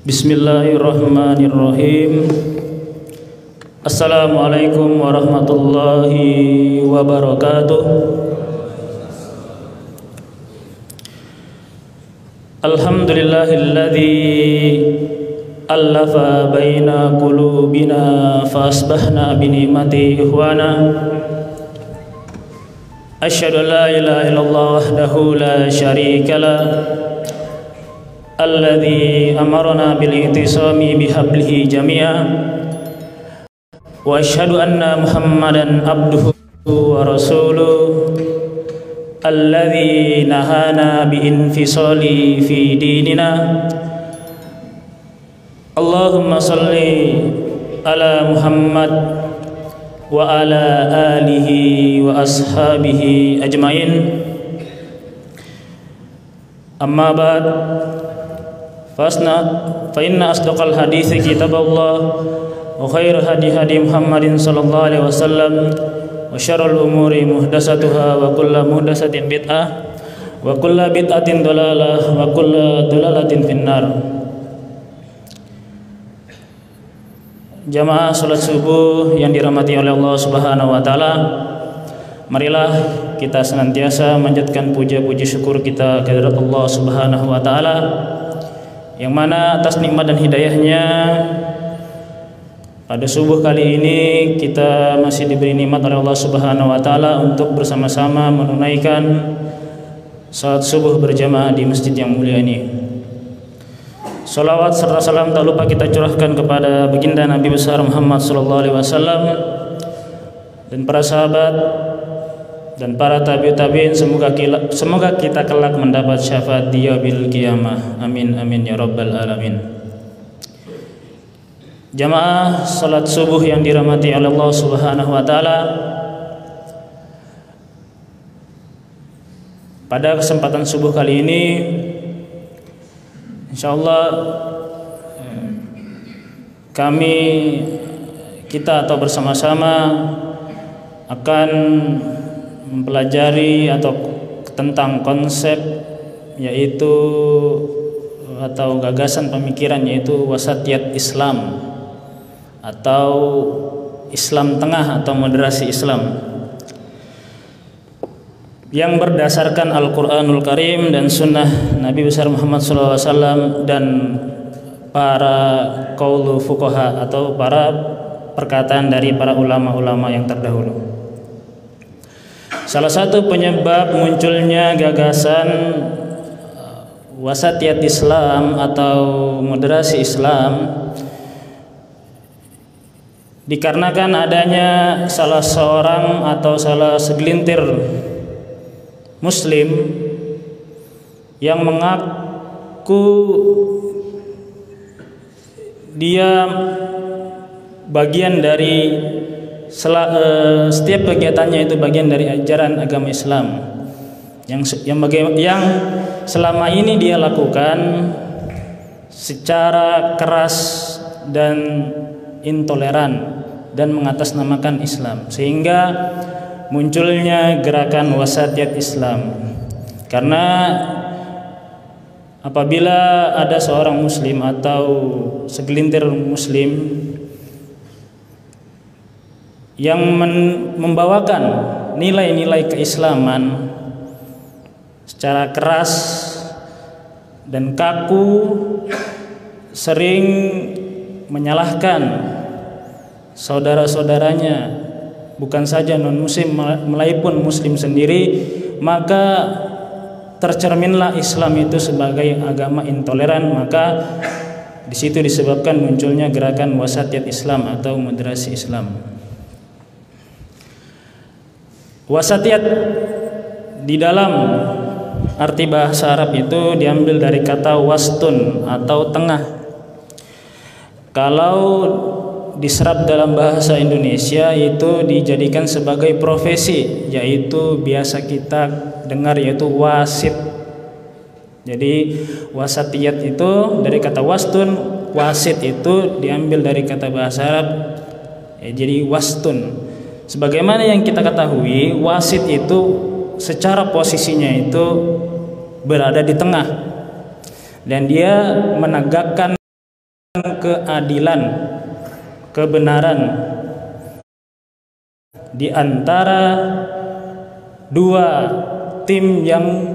Bismillahirrahmanirrahim. Assalamualaikum warahmatullahi wabarakatuh. Alhamdulillahilladzi allafa baina qulubina fa asbahna bi ni'mati ikhwana. Asyhadu an la ilaha illallah wahdahu la syarika lah. Alladzi amarna bil ihtisami bihablihi jami'a. Wa asyhadu anna Muhammadan abduhu wa rasuluh. Alladzi nahana bi infisali fi dinina. Allahumma salli ala Muhammad wa ala alihi wa ashabihi ajmain. Amma ba'd. Fa inna asdaqal hadithi kitabullah wa khairu hadi Muhammadin sallallahu alaihi wasallam wa syarrul umuri muhdatsatuha wa kullu muhdatsatin bid'ah wa kullu bid'atin dhalalah wa kullu dhalalatin finnar. Jamaah salat subuh yang dirahmati oleh Allah Subhanahu wa taala, marilah kita senantiasa manjatkan puja-puji syukur kita kehadirat Allah Subhanahu wa taala, yang mana atas nikmat dan hidayahnya pada subuh kali ini kita masih diberi nikmat oleh Allah Subhanahu wa taala untuk bersama-sama menunaikan salat subuh berjamaah di masjid yang mulia ini. Salawat serta salam tak lupa kita curahkan kepada baginda Nabi besar Muhammad sallallahu alaihi wasallam dan para sahabat dan para tabi'in. Semoga kita kelak mendapat syafaat di yaumil qiyamah. Amin amin ya rabbal alamin. Jamaah salat subuh yang dirahmati oleh Allah Subhanahu wa taala, pada kesempatan subuh kali ini insyaallah kita atau bersama-sama akan mempelajari atau tentang konsep yaitu atau gagasan pemikiran yaitu wasatiyat Islam atau Islam tengah atau moderasi Islam yang berdasarkan Al-Quranul Karim dan Sunnah Nabi besar Muhammad SAW dan para qaulu fuqaha atau para perkataan dari para ulama-ulama yang terdahulu. Salah satu penyebab munculnya gagasan wasatiyat Islam atau moderasi Islam dikarenakan adanya salah seorang atau salah segelintir Muslim yang mengaku dia bagian dari setiap kegiatannya itu bagian dari ajaran agama Islam yang selama ini dia lakukan secara keras dan intoleran dan mengatasnamakan Islam, sehingga munculnya gerakan wasatiyat Islam. Karena apabila ada seorang muslim atau segelintir muslim yang membawakan nilai-nilai keislaman secara keras dan kaku, sering menyalahkan saudara-saudaranya, bukan saja non-muslim melainkan muslim sendiri, maka tercerminlah Islam itu sebagai agama intoleran. Maka di situ disebabkan munculnya gerakan wasatiyat Islam atau moderasi Islam. Wasatiyat di dalam arti bahasa Arab itu diambil dari kata wastun atau tengah. Kalau diserap dalam bahasa Indonesia itu dijadikan sebagai profesi, yaitu biasa kita dengar yaitu wasit. Jadi wasatiyat itu dari kata wastun, wasit itu diambil dari kata bahasa Arab jadi wastun. Sebagaimana yang kita ketahui, wasit itu secara posisinya itu berada di tengah dan dia menegakkan keadilan, kebenaran di antara dua tim yang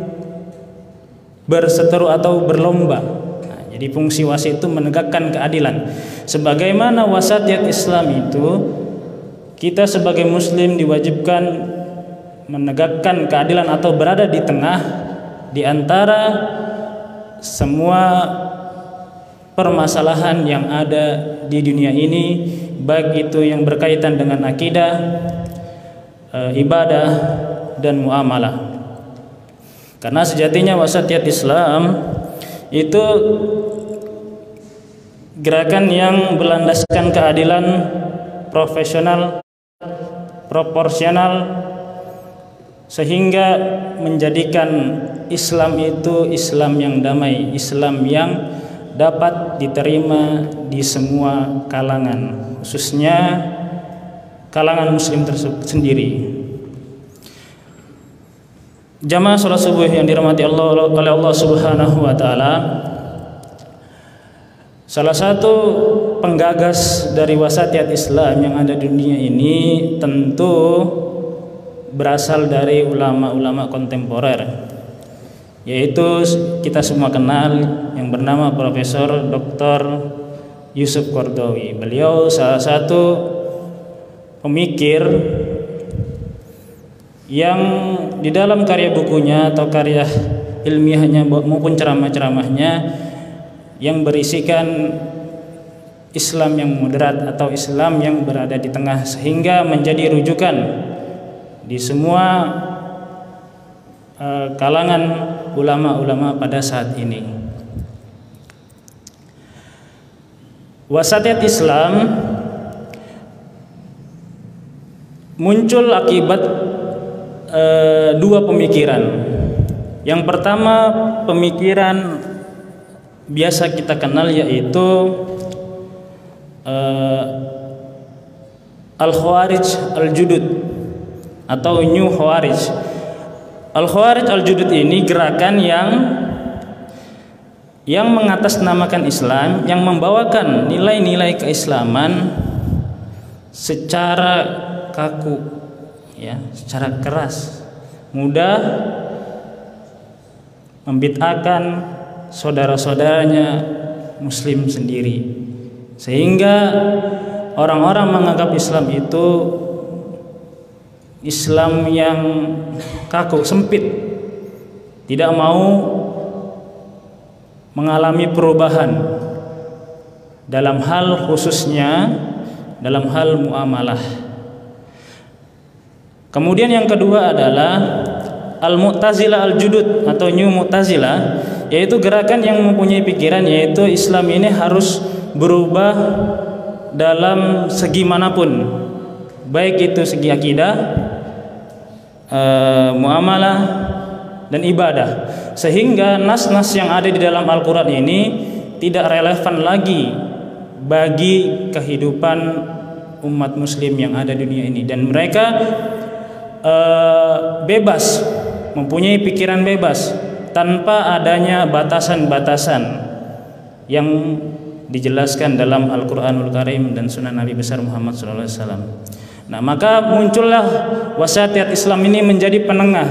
berseteru atau berlomba. Nah, jadi fungsi wasit itu menegakkan keadilan. Sebagaimana wasatiyat Islam itu, kita sebagai muslim diwajibkan menegakkan keadilan atau berada di tengah di antara semua permasalahan yang ada di dunia ini, baik itu yang berkaitan dengan akidah, ibadah dan muamalah. Karena sejatinya wasatiyat Islam itu gerakan yang berlandaskan keadilan, profesional, proporsional, sehingga menjadikan Islam itu Islam yang damai, Islam yang dapat diterima di semua kalangan, khususnya kalangan muslim tersebut sendiri. Jamaah salat subuh yang dirahmati Allah oleh Allah Subhanahu wa taala, salah satu penggagas dari wasatiyat Islam yang ada di dunia ini tentu berasal dari ulama-ulama kontemporer, yaitu kita semua kenal yang bernama Profesor Dr. Yusuf Qaradawi. Beliau salah satu pemikir yang di dalam karya bukunya atau karya ilmiahnya maupun ceramah-ceramahnya yang berisikan Islam yang moderat atau Islam yang berada di tengah, sehingga menjadi rujukan di semua kalangan ulama-ulama pada saat ini. Wasatiyat Islam muncul akibat dua pemikiran. Yang pertama, pemikiran biasa kita kenal, yaitu Al-Khawarij Al-Judud atau New Khawarij. Al-Khawarij Al-Judud ini gerakan yang mengatasnamakan Islam, yang membawakan nilai-nilai keislaman secara kaku, ya, secara keras, mudah membid'ahkan saudara-saudaranya muslim sendiri, sehingga orang-orang menganggap Islam itu Islam yang kaku, sempit, tidak mau mengalami perubahan dalam hal, khususnya dalam hal muamalah. Kemudian yang kedua adalah Al-Mu'tazilah Al-Judud atau New Mu'tazilah, yaitu gerakan yang mempunyai pikiran yaitu Islam ini harus berubah dalam segi manapun, baik itu segi akidah, muamalah dan ibadah, sehingga nas-nas yang ada di dalam Al-Quran ini tidak relevan lagi bagi kehidupan umat muslim yang ada di dunia ini, dan mereka bebas, mempunyai pikiran bebas tanpa adanya batasan-batasan yang dijelaskan dalam Al-Quranul Karim dan Sunnah Nabi besar Muhammad SAW. Nah, maka muncullah wasatiyat Islam ini menjadi penengah,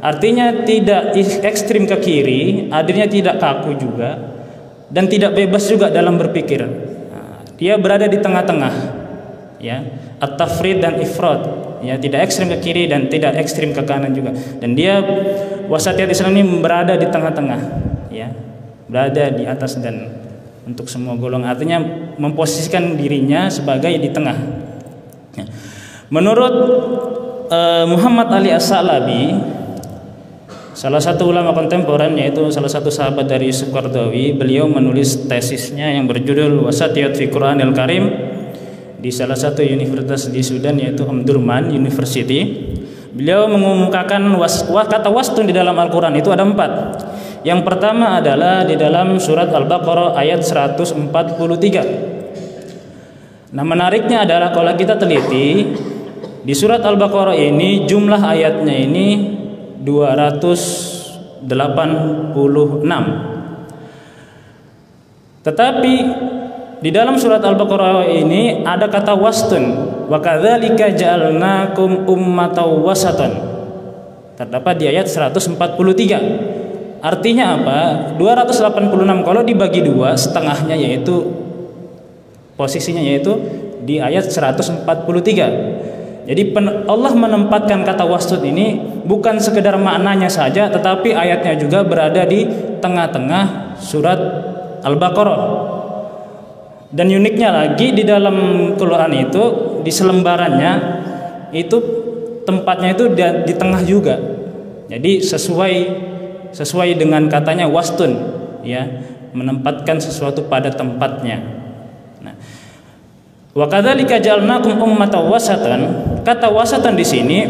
artinya tidak ekstrim ke kiri, artinya tidak kaku juga, dan tidak bebas juga dalam berpikir. Nah, dia berada di tengah-tengah, ya, at-tafrid dan ifrat, ya, tidak ekstrim ke kiri dan tidak ekstrim ke kanan juga, dan dia wasatiyat Islam ini berada di tengah-tengah, ya, berada di atas dan untuk semua golongan, artinya memposisikan dirinya sebagai di tengah. Ya. Menurut Muhammad Ali As-Salabi, salah satu ulama kontemporer, yaitu salah satu sahabat dari Yusuf Qaradawi, beliau menulis tesisnya yang berjudul Wasatiyat fi Quranil Karim di salah satu universitas di Sudan, yaitu Omdurman University. Beliau mengumumkakan kata wastun di dalam Al-Quran itu ada 4. Yang pertama adalah di dalam surat Al-Baqarah ayat 143. Nah, menariknya adalah kalau kita teliti di surat Al-Baqarah ini jumlah ayatnya ini 286. Tetapi di dalam surat Al-Baqarah ini ada kata wastun, wa kadzalika ja'alnakum ummatan wasatan. Terdapat di ayat 143. Artinya apa? 286 kalau dibagi dua, setengahnya yaitu posisinya yaitu di ayat 143. Jadi Allah menempatkan kata wastun ini bukan sekedar maknanya saja, tetapi ayatnya juga berada di tengah-tengah surat Al-Baqarah. Dan uniknya lagi di dalam Quran itu, di selembarannya itu tempatnya itu di tengah juga. Jadi sesuai dengan katanya wastun, ya, menempatkan sesuatu pada tempatnya. Nah, wa kadzalika ja'alnakum ummatan wasatan. Kata wasatan di sini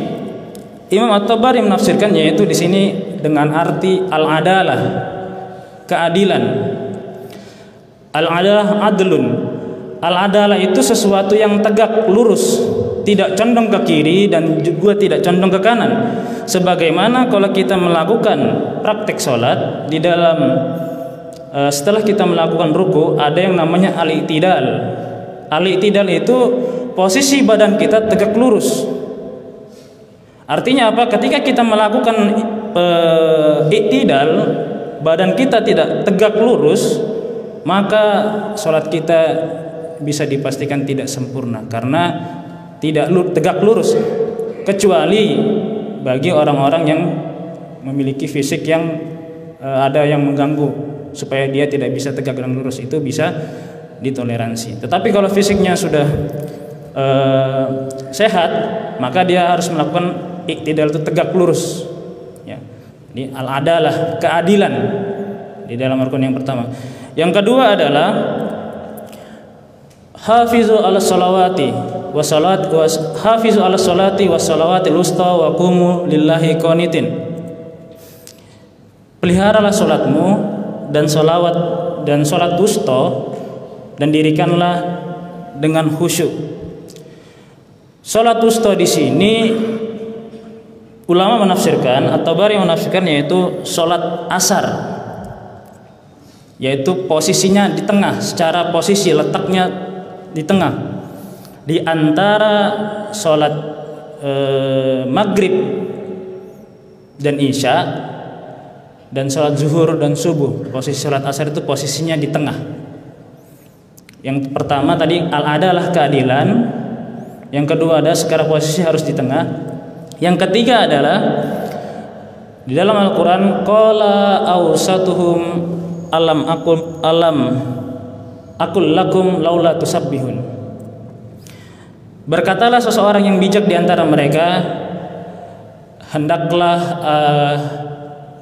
Imam At-Tabari menafsirkan yaitu di sini dengan arti al-adalah, keadilan. Al-adalah adlun. Al-adalah itu sesuatu yang tegak lurus, tidak condong ke kiri dan juga tidak condong ke kanan. Sebagaimana kalau kita melakukan praktek sholat di dalam setelah kita melakukan ruku ada yang namanya al-i'tidal. Al-i'tidal itu posisi badan kita tegak lurus. Artinya apa? Ketika kita melakukan i'tidal, badan kita tidak tegak lurus, maka sholat kita bisa dipastikan tidak sempurna karena tidak tegak lurus, kecuali bagi orang-orang yang memiliki fisik yang ada yang mengganggu supaya dia tidak bisa tegak dan lurus, itu bisa ditoleransi. Tetapi kalau fisiknya sudah sehat, maka dia harus melakukan i'tidal, itu tegak lurus, ya. Ini al-adalah, keadilan di dalam rukun yang pertama. Yang kedua adalah hafizu ala salawati wa salat wa hafizu ala salati wa salawatil wusta wa qumu lillahi qanitin. Peliharalah salatmu dan salat wusta dan dirikanlah dengan khusyuk. Salat wusta di sini ulama menafsirkan atau At-Tabari menafsirkan yaitu salat asar, yaitu posisinya di tengah, secara posisi letaknya di tengah, di antara sholat maghrib dan isya dan sholat zuhur dan subuh. Posisi sholat asar itu posisinya di tengah. Yang pertama tadi al-adalah, keadilan. Yang kedua ada secara posisi harus di tengah. Yang ketiga adalah di dalam Al-Quran qala awsatuhum alam akul lakum laula tusabbihun. Berkatalah seseorang yang bijak di antara mereka, hendaklah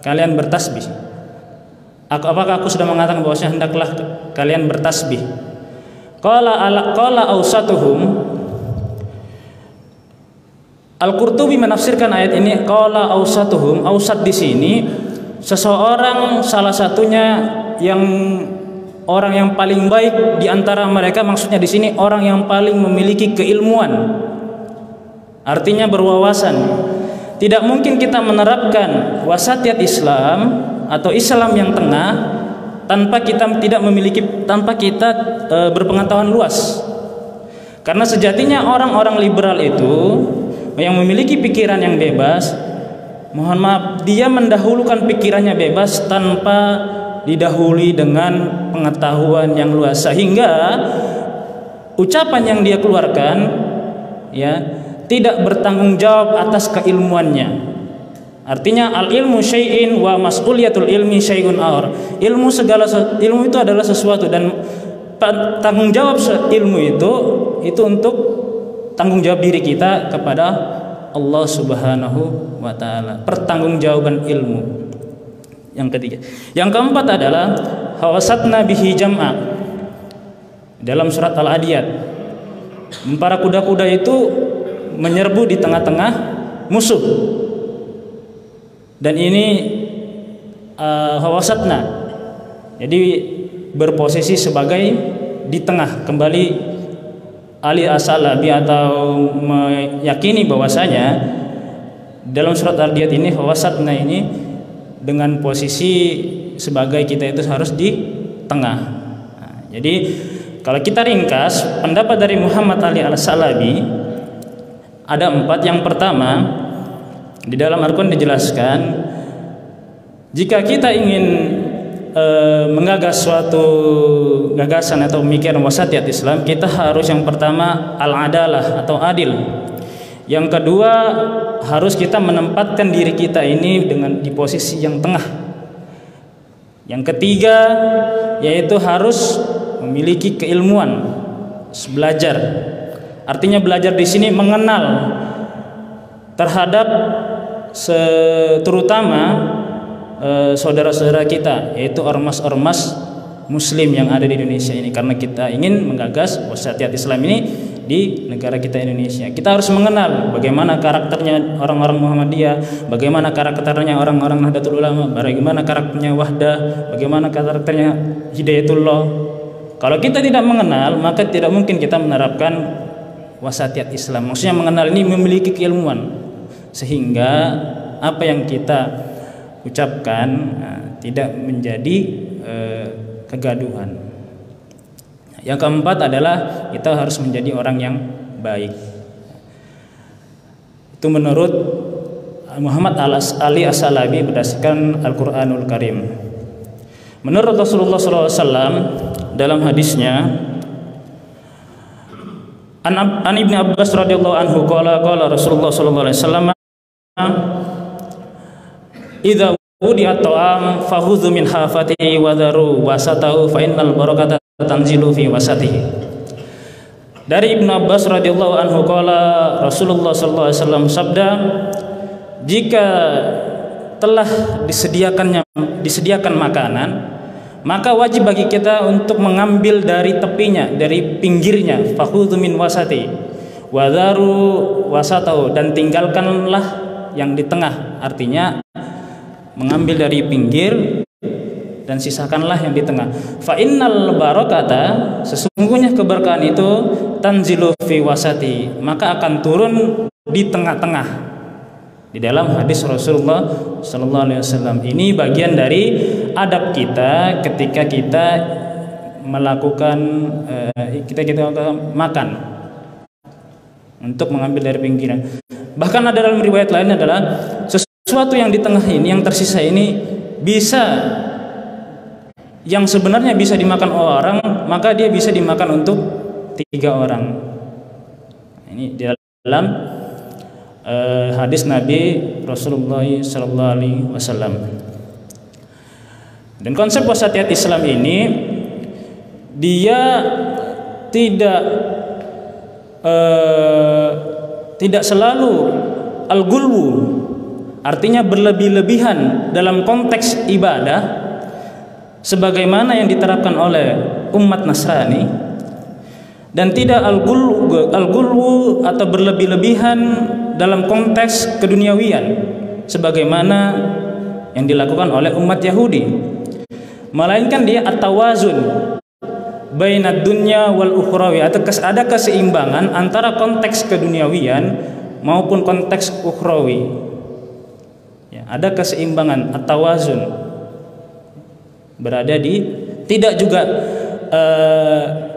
kalian bertasbih. Apakah aku sudah mengatakan bahwasanya hendaklah kalian bertasbih? Qala awsatuhum. Al-Qurtubi menafsirkan ayat ini qala awsatuhum. Awsat di sini seseorang, salah satunya yang orang yang paling baik di antara mereka, maksudnya di sini orang yang paling memiliki keilmuan, artinya berwawasan. Tidak mungkin kita menerapkan wasatiyat Islam atau Islam yang tengah tanpa kita berpengetahuan luas. Karena sejatinya orang-orang liberal itu yang memiliki pikiran yang bebas, mohon maaf, dia mendahulukan pikirannya bebas tanpa didahului dengan pengetahuan yang luas, sehingga ucapan yang dia keluarkan ya tidak bertanggung jawab atas keilmuannya. Artinya al-ilmu syai'in wa mas'uliyatul ilmi syai'un akhar. Ilmu itu adalah sesuatu dan tanggung jawab ilmu itu untuk tanggung jawab diri kita kepada Allah Subhanahu wa taala. Pertanggungjawaban ilmu. Yang ketiga. Yang keempat adalah hawasatna bihi jam'a. Dalam surat Al-Adiyat, para kuda-kuda itu menyerbu di tengah-tengah musuh. Dan ini hawasatna. Jadi berposisi sebagai di tengah. Kembali Ali As-Salabi atau meyakini bahwasanya dalam surat Al-Adiyat ini hawasatna ini dengan posisi sebagai kita itu harus di tengah. Nah, jadi Kalau kita ringkas pendapat dari Muhammad Ali Al-Salabi ada 4. Yang pertama, di dalam Al-Quran dijelaskan jika kita ingin menggagas suatu gagasan atau pemikiran wasatiyat Islam, kita harus yang pertama al-adalah atau adil. Yang kedua, harus kita menempatkan diri kita ini di posisi yang tengah. Yang ketiga, yaitu harus memiliki keilmuan, belajar. Artinya belajar di sini mengenal terhadap terutama saudara-saudara kita, yaitu ormas-ormas muslim yang ada di Indonesia ini, karena kita ingin menggagas wasatiyat Islam ini di negara kita Indonesia. Kita harus mengenal bagaimana karakternya orang-orang Muhammadiyah, bagaimana karakternya orang-orang Nahdlatul Ulama, bagaimana karakternya Wahdah, bagaimana karakternya Hidayatullah. Kalau kita tidak mengenal, maka tidak mungkin kita menerapkan wasatiyat Islam. Maksudnya mengenal ini memiliki keilmuan, sehingga apa yang kita ucapkan tidak menjadi kegaduhan. Yang keempat adalah kita harus menjadi orang yang baik. Itu menurut Muhammad Ali As-Salabi berdasarkan Al-Quranul Karim. Menurut Rasulullah SAW dalam hadisnya, An Ibnu Abbas radhiyallahu anhu qala Rasulullah sallallahu alaihi wasallam, idza wudi'a ta'am fakhudhu min hafatihi wa dharu wasatahu fa innal barakata tanzilu fi wasatihi. Dari Ibnu Abbas radhiyallahu anhu qala Rasulullah sallallahu alaihi wasallam sabda, jika telah disediakan makanan, maka wajib bagi kita untuk mengambil dari tepinya, dari pinggirnya, fakhudhu min wasati wa dharu wasatahu, dan tinggalkanlah yang di tengah. Artinya mengambil dari pinggir dan sisakanlah yang di tengah. Fa innal barakata, sesungguhnya keberkahan itu tanzilu fi wasati, maka akan turun di tengah-tengah. Di dalam hadis Rasulullah sallallahu alaihi wasallam. Ini bagian dari adab kita ketika kita melakukan kita makan, untuk mengambil dari pinggiran. Bahkan ada dalam riwayat lain adalah sesuatu yang di tengah ini, yang tersisa ini, bisa, yang sebenarnya bisa dimakan orang, maka dia bisa dimakan untuk 3 orang. Ini di dalam hadis Nabi Rasulullah sallallahu alaihi wasallam. Dan konsep wasatiyat Islam ini dia tidak selalu al-gulwu, artinya berlebih-lebihan dalam konteks ibadah sebagaimana yang diterapkan oleh umat Nasrani, dan tidak al-gulwu atau berlebih-lebihan dalam konteks keduniawian sebagaimana yang dilakukan oleh umat Yahudi, melainkan dia at-tawazun bainad dunya wal ukhrawi, atau ada keseimbangan antara konteks keduniawian maupun konteks ukhrawi. Ya, ada keseimbangan at-tawazun, berada di tidak juga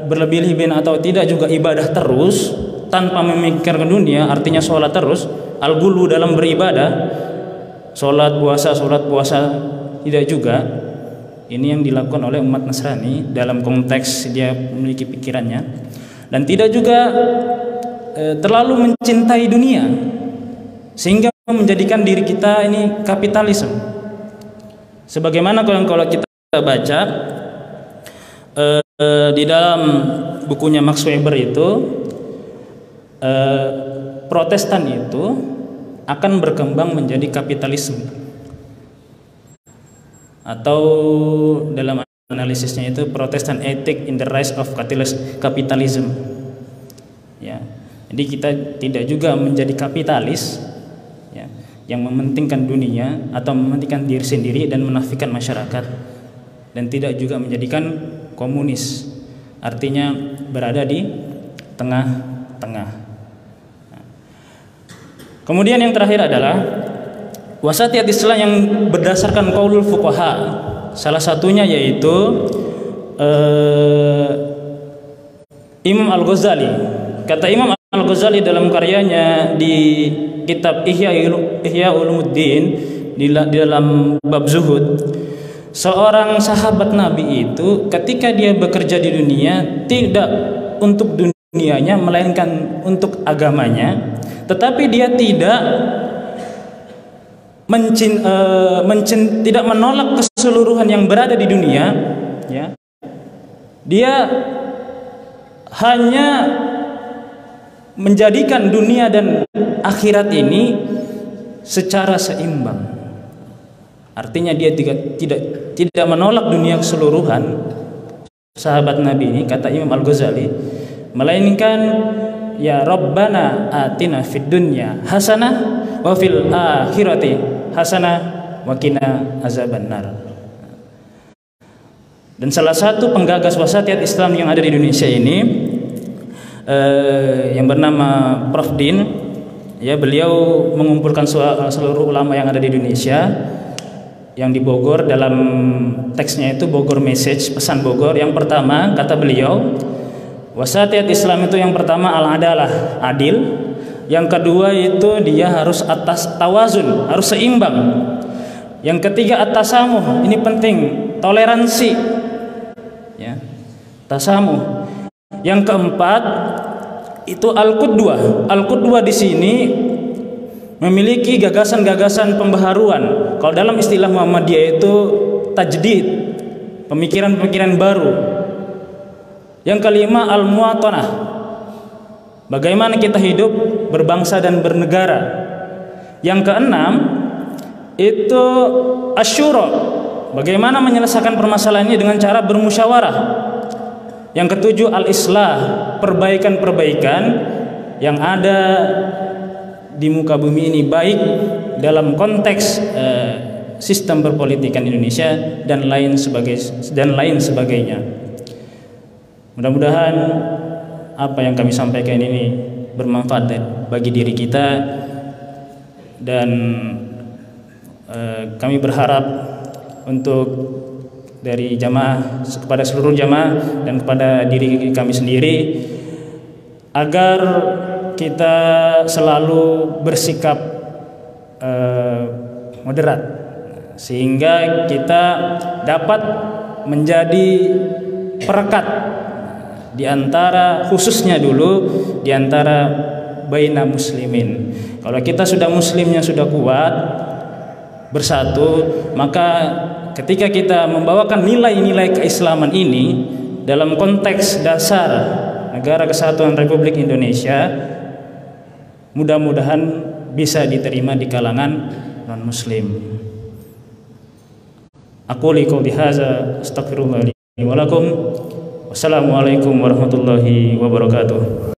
berlebih-lebihan atau tidak juga ibadah terus tanpa memikirkan dunia, artinya sholat terus, al-gulu dalam beribadah, sholat puasa tidak juga. Ini yang dilakukan oleh umat Nasrani dalam konteks dia memiliki pikirannya, dan tidak juga terlalu mencintai dunia sehingga menjadikan diri kita ini kapitalisme. Sebagaimana kalau kita baca di dalam bukunya Max Weber itu, Protestan itu akan berkembang menjadi kapitalisme, atau dalam analisisnya itu Protestant ethic in the rise of capitalism. Ya, jadi kita tidak juga menjadi kapitalis, ya, yang mementingkan dunia atau mementingkan diri sendiri dan menafikan masyarakat, dan tidak juga menjadikan komunis, artinya berada di tengah-tengah. Kemudian yang terakhir adalah wasatiyat Islam yang berdasarkan qaulul fuqaha. Salah satunya yaitu Imam Al-Ghazali. Kata Imam Al-Ghazali dalam karyanya di kitab Ihya Ulumuddin di dalam bab zuhud, seorang sahabat Nabi itu ketika dia bekerja di dunia tidak untuk dunianya melainkan untuk agamanya, tetapi dia tidak tidak menolak keseluruhan yang berada di dunia, ya. Dia hanya menjadikan dunia dan akhirat ini secara seimbang. Artinya dia tidak menolak dunia keseluruhan, sahabat Nabi ini, kata Imam Al-Ghazali, melainkan ya Rabbana atina fid dunya hasanah wa fil akhirati hasanah wa qina azabannar. Dan salah satu penggagas wasatiyat Islam yang ada di Indonesia ini yang bernama Prof. Din, ya, beliau mengumpulkan seluruh ulama yang ada di Indonesia yang di Bogor. Dalam teksnya itu Bogor Message, pesan Bogor. Yang pertama kata beliau, wasatiyat Islam itu yang pertama al-adalah, adil. Yang kedua itu dia harus atas tawazun, harus seimbang. Yang ketiga at-tasamuh, ini penting, toleransi, ya, tasamuh. Yang keempat itu al-qudwah. Al-qudwah di sini memiliki gagasan-gagasan pembaharuan. Kalau dalam istilah Muhammadiyah itu tajdid, pemikiran-pemikiran baru. Yang kelima al-muwatanah, bagaimana kita hidup berbangsa dan bernegara. Yang keenam itu asyura, bagaimana menyelesaikan permasalahan ini dengan cara bermusyawarah. Yang ketujuh al-islah, perbaikan-perbaikan yang ada di muka bumi ini, baik dalam konteks sistem perpolitikan Indonesia dan lain sebagainya. Mudah-mudahan apa yang kami sampaikan ini bermanfaat bagi diri kita, dan kami berharap untuk dari jamaah, kepada seluruh jamaah dan kepada diri kami sendiri, agar kita selalu bersikap moderat, sehingga kita dapat menjadi perekat di antara, khususnya dulu di antara baina muslimin. Kalau kita sudah muslimnya sudah kuat, bersatu, maka ketika kita membawakan nilai-nilai keislaman ini dalam konteks dasar Negara Kesatuan Republik Indonesia, mudah-mudahan bisa diterima di kalangan non-muslim. Aku qouli hadza astaghfirullah li wa lakum. Wassalamualaikum warahmatullahi wabarakatuh.